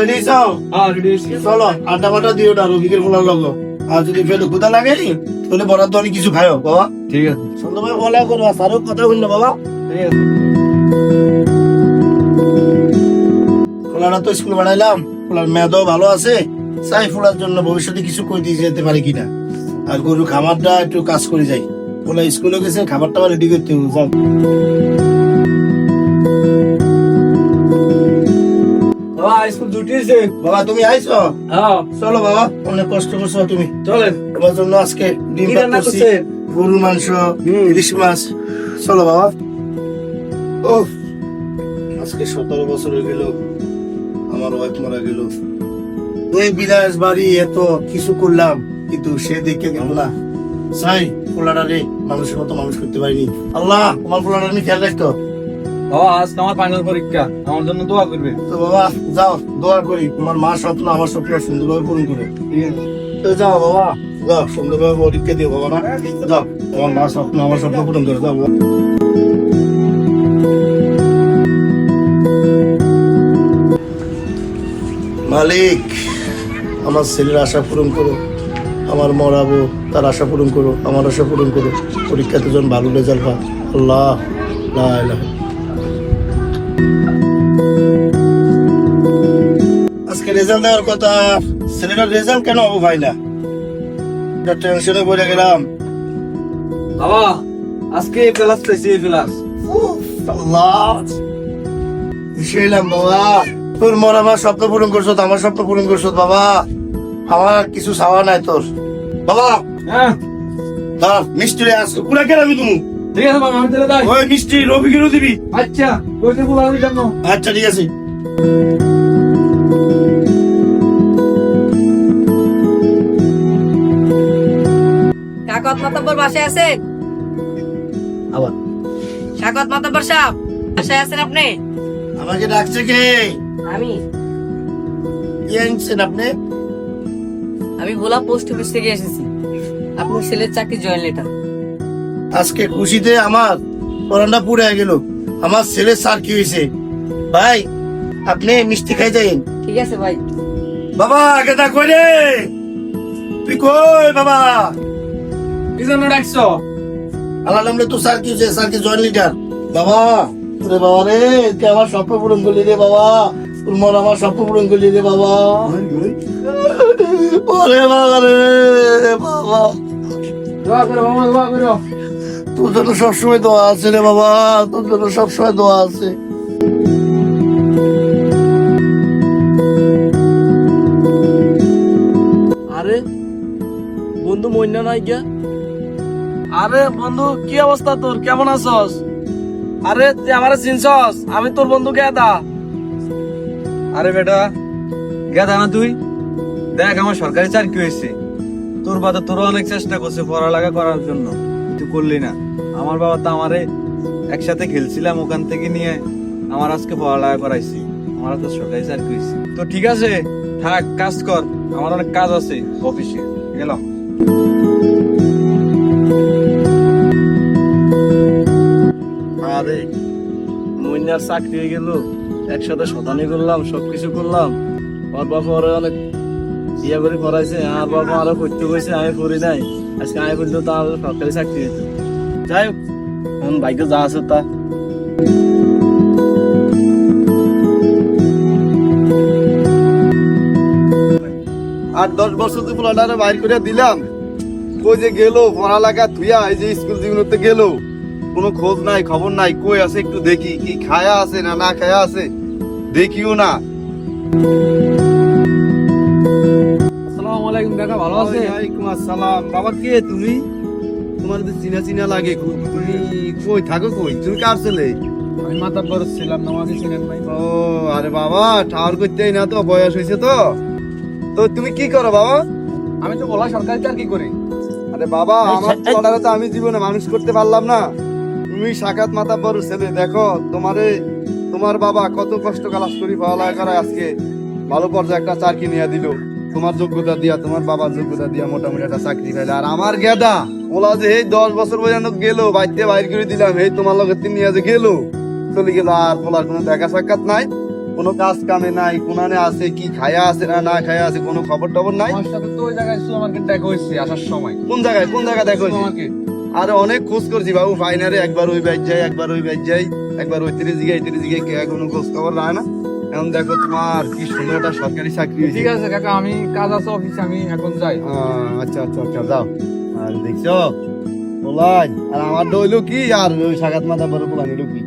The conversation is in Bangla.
রেডি আছো? চলো আটা বাটা দিও না রবিকের ফোলার লগ। আর যদি পেটে ক্ষুধা লাগে তাহলে বরাদ্দ অনেক কিছু খাও বাবা। ঠিক আছে। সুন্দরভাবে বলা করো, স্যারও কথা বললো বাবা। ঠিক আছে। ফোলাটা তো স্কুল বাড়াইলাম, ফোলার মেয়াদও ভালো আছে। চাই ফোলার জন্য ভবিষ্যতে কিছু করে দিয়ে যেতে পারি কিনা। আর গরু খামারটা একটু কাজ করে যাই। ফোলা স্কুলে গেছে, খাবারটা রেডি করতে হবে। যাও বাবা স্কুল ছুটি হয়েছে। বাবা, তুমি আইছো? হ্যাঁ চলো বাবা, অনেক কষ্ট করছো তুমি। চলেন। তোমার জন্য আজকে ডিম কি ভাত রান্না করছি, করছেন? গরুর মাংস, ইলিশ মাছ। চলো বাবা। ও আজকে 17 বছর হয়ে গেল আমার ওয়াইফ মারা গেল। এই বিলাস বাড়ি এত কিছু করলাম, কিন্তু সে দেখে গেল না। চাই পোলাটা রে মানুষের মতো মানুষ করতে পারিনি। আল্লাহ তোমার পোলাটা আমি খেয়াল রাখতো। বাবা আজ আমার ফাইনাল পরীক্ষা, আমার জন্য দোয়া করবে। তো বাবা যাও, দোয়া করি তোমার মা স্বপ্ন আমার স্বপ্ন সুন্দরভাবে পূরণ করে। ঠিক আছে। তো যাও বাবা, যাও সুন্দরভাবে পরীক্ষা দিও বাবা। না যাও, তোমার মা স্বপ্ন আমার স্বপ্ন পূরণ করে। যাও বাবা। মালিক, আমার ছেলের আশা পূরণ করো, আমার মরাবো তার আশা পূরণ করো, আমার আশা পূরণ করো। পরীক্ষাতে যেন ভালো রেজাল্ট পায়। আল্লাহ লা ইলাহা। আজকে রেজাল্ট দেওয়ার কথা, ছেলেটার রেজাল্ট কেন হবো ভাই না? টেনশনে পড়ে গেলাম। বাবা আজকে এই ক্লাস পেয়েছি, এই ক্লাস। আল্লাহ এলাম বাবা, তোর মর আমার স্বপ্ন পূরণ করছো, আমার স্বপ্ন পূরণ করছো বাবা। আমার আর কিছু চাওয়া নাই তোর বাবা। হ্যাঁ ধর মিষ্টি রে, আজকে পুরা কেরামি তুমি। ঠিক আছে বাবা, আমি চলে যাই। ওই মিষ্টি রবিকেরও দিবি। আচ্ছা ওইটা বলা আমি জানো। আচ্ছা ঠিক আছে। শাকত মাতব্বর বাসায় আছেন? আবার শাকত মাতব্বর সাহেব বাসায় আছেন আপনি? আমাকে ডাকছে কে? আমি কি আনছেন আপনি? আমি ভোলা পোস্ট অফিস থেকে এসেছি। আপনার ছেলের চাকরি জয়েন লেটার। আজকে খুশিতে আমার পরানটা পুড়ে গেল। আমার ছেলে স্যার কি হয়েছে ভাই, আপনি মিষ্টি খাই যাইন। ঠিক আছে ভাই। বাবা গেদা কই রে, তুই কই বাবা? কি জন্য ডাকছো? আল্লাহ নামলে তো স্যার কি হয়েছে? স্যার কি জয়েন লিডার বাবা? রে বাবা রে, তুই আমার স্বপ্ন পূরণ করলি রে বাবা। তোর মন আমার স্বপ্ন পূরণ করলি রে বাবা। ওরে বাবা রে বাবা, দোয়া করো বাবা, দোয়া করো। তোর জন্য সবসময় দোয়া আছে রে বাবা, তোর জন্য সবসময় দোয়া আছে। আরে বন্ধু মইনা নাই গিয়া? আরে বন্ধু কি অবস্থা তোর, কেমন আছস? আরে তুই আমারে চিনছস? আমি তোর বন্ধু গেদা। আরে বেটা গেদা না তুই? দেখ আমার সরকারি চাকরি হয়েছে। তোর বাবা তোর অনেক চেষ্টা করছে পড়ালেখা করার জন্য, তুই করলি না। আমার বাবা তো আমারে একসাথে খেলছিলাম, ওখান থেকে নিয়ে আমার আজকে পড়ালেখা করাইছি। আমার তো সরকারি চাকরি হয়েছে। তো ঠিক আছে থাক, কাজ কর, আমার অনেক কাজ আছে অফিসে। গেলাম। আরে মইনার চাকরি হয়ে গেল, একসাথে শতানি করলাম, সবকিছু করলাম। ওর বাবা ওরা অনেক ইয়া করে পড়াইছে, আর বাবা আরো পড়তে কইছে, আমি পড়ি নাই। আজকে আমি বললো তার সরকারি চাকরি হইতো। যাই হোক, এখন ভাগ্য যা আছে তা। 8-10 বছর তো পোলাটারে বাইর করে দিলাম, কই যে গেল পড়ালেখা থুইয়া, এই যে স্কুল জীবনতে গেল, কোনো খোঁজ নাই খবর নাই। কই আছে একটু দেখি, কি খায়া আছে না না খায়া আছে দেখিও না। আসসালামু আলাইকুম কাকা, ভালো আছেন? ওয়ালাইকুম আসসালাম। বাবা কে তুমি? তোমার তো চিনা চিনা লাগে। তুমি কই থাকো, কই তুমি কার ছেলে? আমি মাতাব্বর ছিলাম, আমাকে চিনেন নাই? ও আরে বাবা, ঠাওর করতেই না তো, বয়স হয়েছে তো। তো তুমি কি করো বাবা? আমি তো বলা সরকারি চাকরি করি। আরে বাবা, আমার পোলাটারে তো আমি জীবনে মানুষ করতে পারলাম না। তুমি সাকাত মাতাব্বর ছেলে, দেখো তোমারে তোমার বাবা কত কষ্ট কালাস করি পড়ালেখা করে আজকে ভালো পর্যায়ে একটা চাকরি নিয়ে দিল। তোমার যোগ্যতা দিয়া, তোমার বাবার যোগ্যতা দিয়া মোটামুটি একটা চাকরি পাইলে। আর আমার গেদা ওলা যে এই 10 বছর পর্যন্ত গেল, বাইতে বাইর করে দিলাম, এই তোমার লগে নিয়ে যে গেল, চলে গেল, আর পোলার কোনো দেখা সাক্ষাৎ নাই। কোনো কাজ কামে নাই, কোনানে আছে কি খায়া আছে না না খায়া আছে, কোনো খবর টবর নাই। আমার সাথে তো ওই জায়গায় সুপারমার্কেট দেখা হয়েছে আসার সময়। কোন জায়গায় দেখো? সুপারমার্কেট। আরে অনেক খোঁজ করছি বাবু, ফাইনালে একবার ওই ব্যাচ যাই, একবার ওই ব্যাচ যাই, একবার ওই তিরিশ জিগে কে কোনো খোঁজ খবর রায় না। এখন দেখো তোমার কি সুন্দর একটা সরকারি চাকরি হয়েছে। ঠিক আছে কাকা, আমি কাজ আছে অফিসে, আমি এখন যাই। আচ্ছা যাও। আর দেখছো পোলাই, আর আমার হইলো কি, আর ওই সাগাত মাথা বড় পোলাই হইলো কি।